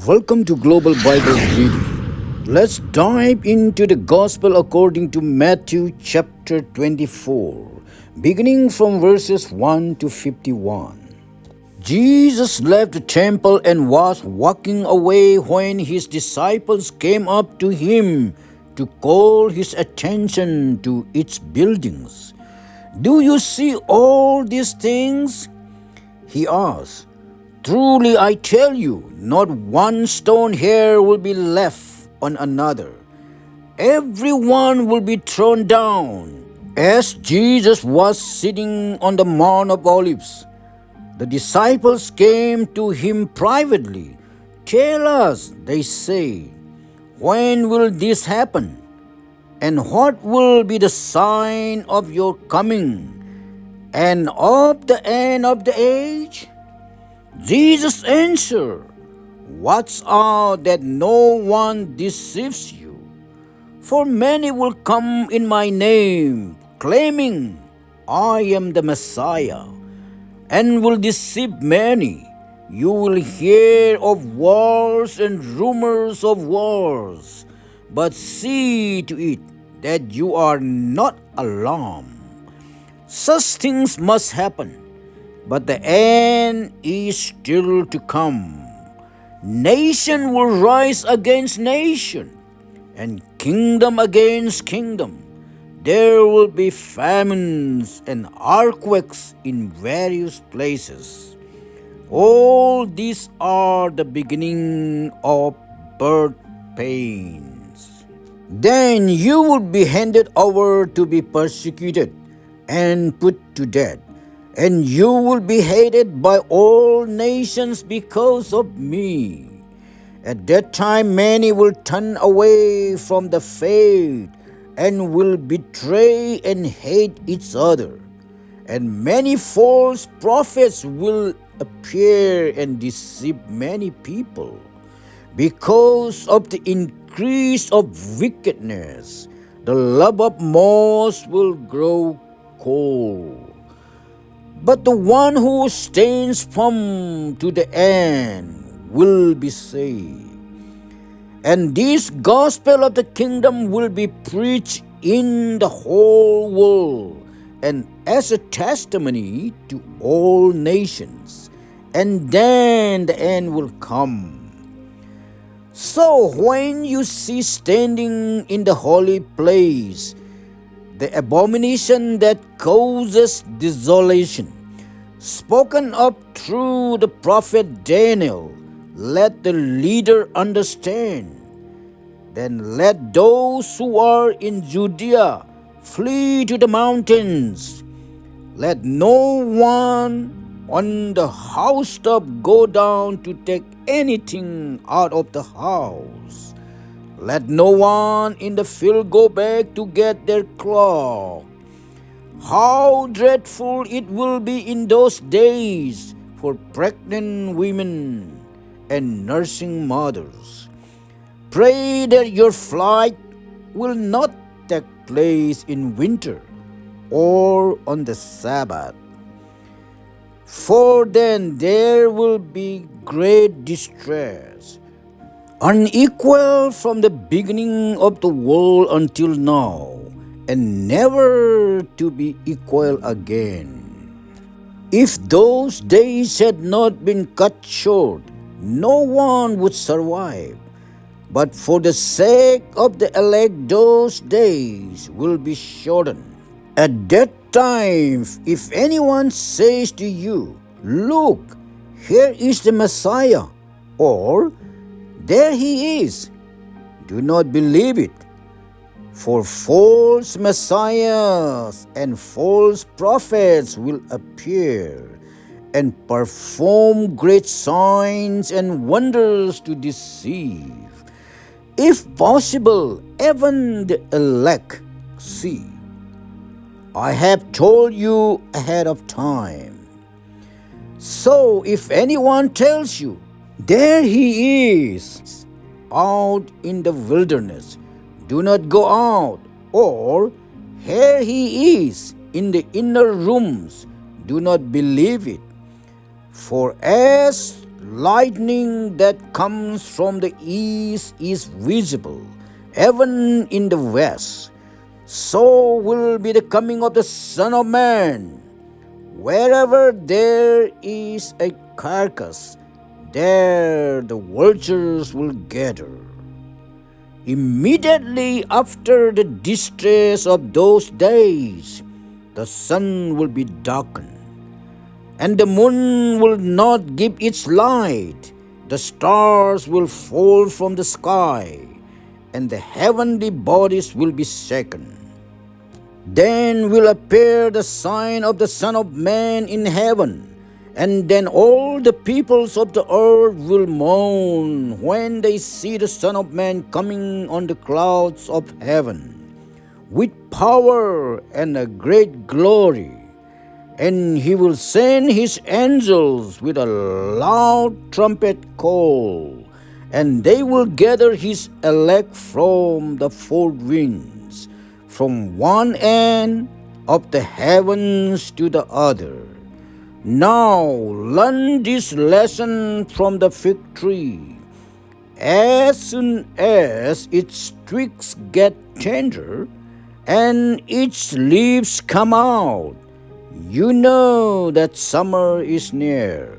Welcome to Global Bible Reading. Let's dive into the Gospel according to Matthew chapter 24, beginning from verses 1 to 51. Jesus left the temple and was walking away when his disciples came up to him to call his attention to its buildings. "Do you see all these things?" he asked. "Truly I tell you, not one stone here will be left on another. Every one will be thrown down." As Jesus was sitting on the Mount of Olives, the disciples came to him privately. "Tell us," they say, "when will this happen? And what will be the sign of your coming and of the end of the age?" Jesus answered, "Watch out that no one deceives you. For many will come in my name, claiming, 'I am the Messiah,' and will deceive many. You will hear of wars and rumors of wars, but see to it that you are not alarmed. Such things must happen, but the end is still to come. Nation will rise against nation, and kingdom against kingdom. There will be famines and earthquakes in various places. All these are the beginning of birth pains. Then you will be handed over to be persecuted and put to death, and you will be hated by all nations because of me. At that time many will turn away from the faith and will betray and hate each other. And many false prophets will appear and deceive many people. Because of the increase of wickedness, the love of most will grow cold. But the one who stands firm to the end will be saved. And this gospel of the kingdom will be preached in the whole world, and as a testimony to all nations, and then the end will come. So when you see standing in the holy place the abomination that causes desolation, spoken of through the prophet Daniel, let the leader understand. Then let those who are in Judea flee to the mountains. Let no one on the housetop go down to take anything out of the house. Let no one in the field go back to get their cloth. How dreadful it will be in those days for pregnant women and nursing mothers. Pray that your flight will not take place in winter or on the Sabbath, for then there will be great distress, unequal from the beginning of the world until now, and never to be equal again. If those days had not been cut short, no one would survive. But for the sake of the elect, those days will be shortened. At that time, if anyone says to you, 'Look, here is the Messiah,' or 'There he is,' do not believe it. For false messiahs and false prophets will appear and perform great signs and wonders to deceive, if possible, even the elect. See, I have told you ahead of time. So if anyone tells you, 'There he is out in the wilderness,' do not go out, or 'Here he is in the inner rooms,' do not believe it. For as lightning that comes from the east is visible, even in the west, so will be the coming of the Son of Man. Wherever there is a carcass, there the vultures will gather. Immediately after the distress of those days, the sun will be darkened, and the moon will not give its light. The stars will fall from the sky, and the heavenly bodies will be shaken. Then will appear the sign of the Son of Man in heaven, and then all the peoples of the earth will mourn when they see the Son of Man coming on the clouds of heaven, with power and a great glory. And he will send his angels with a loud trumpet call, and they will gather his elect from the four winds, from one end of the heavens to the other. Now learn this lesson from the fig tree. As soon as its twigs get tender and its leaves come out, you know that summer is near.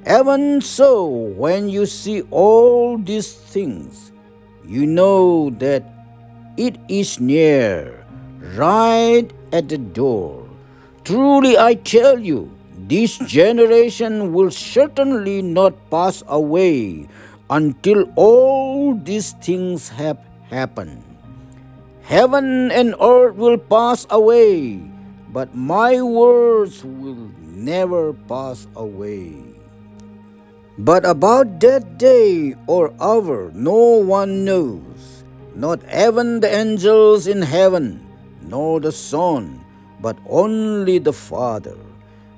Even so, when you see all these things, you know that it is near, right at the door. Truly I tell you, this generation will certainly not pass away until all these things have happened. Heaven and earth will pass away, but my words will never pass away. But about that day or hour no one knows, not even the angels in heaven, nor the Son, but only the Father.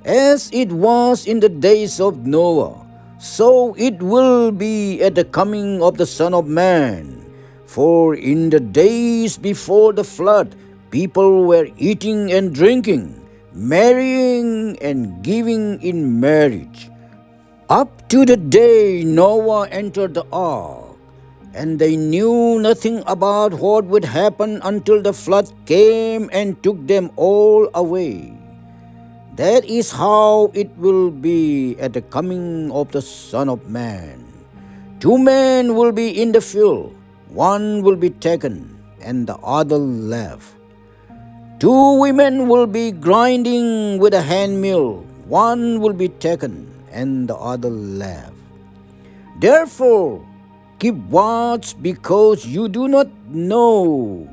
As it was in the days of Noah, so it will be at the coming of the Son of Man. For in the days before the flood, people were eating and drinking, marrying and giving in marriage, up to the day Noah entered the ark. And they knew nothing about what would happen until the flood came and took them all away. That is how it will be at the coming of the Son of Man. 2 men will be in the field, one will be taken, and the other left. 2 women will be grinding with a handmill, one will be taken, and the other left. Therefore, keep watch, because you do not know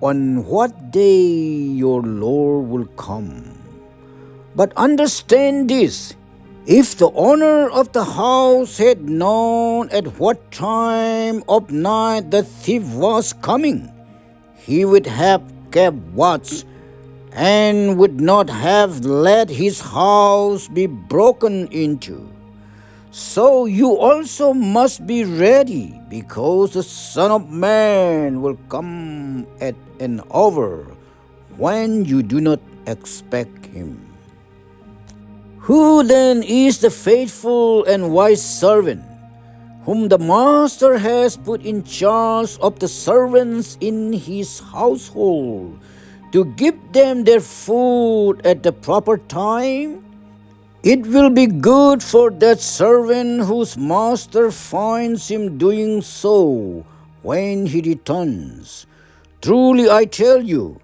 on what day your Lord will come. But understand this, if the owner of the house had known at what time of night the thief was coming, he would have kept watch and would not have let his house be broken into. So you also must be ready, because the Son of Man will come at an hour when you do not expect him. Who then is the faithful and wise servant, whom the master has put in charge of the servants in his household, to give them their food at the proper time? It will be good for that servant whose master finds him doing so when he returns. Truly I tell you,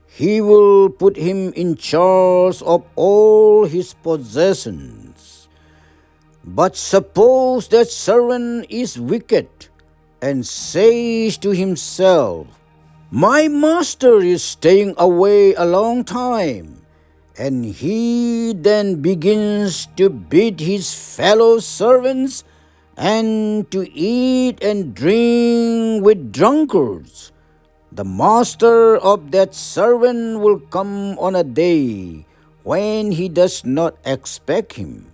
he will put him in charge of all his possessions. But suppose that servant is wicked, and says to himself, my master is staying away a long time, and he then begins to beat his fellow servants and to eat and drink with drunkards. The master of that servant will come on a day when he does not expect him,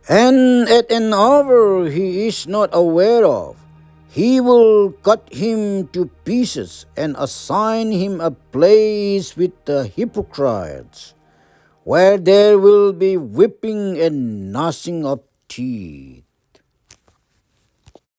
and at an hour he is not aware of. He will cut him to pieces and assign him a place with the hypocrites, where there will be weeping and gnashing of teeth.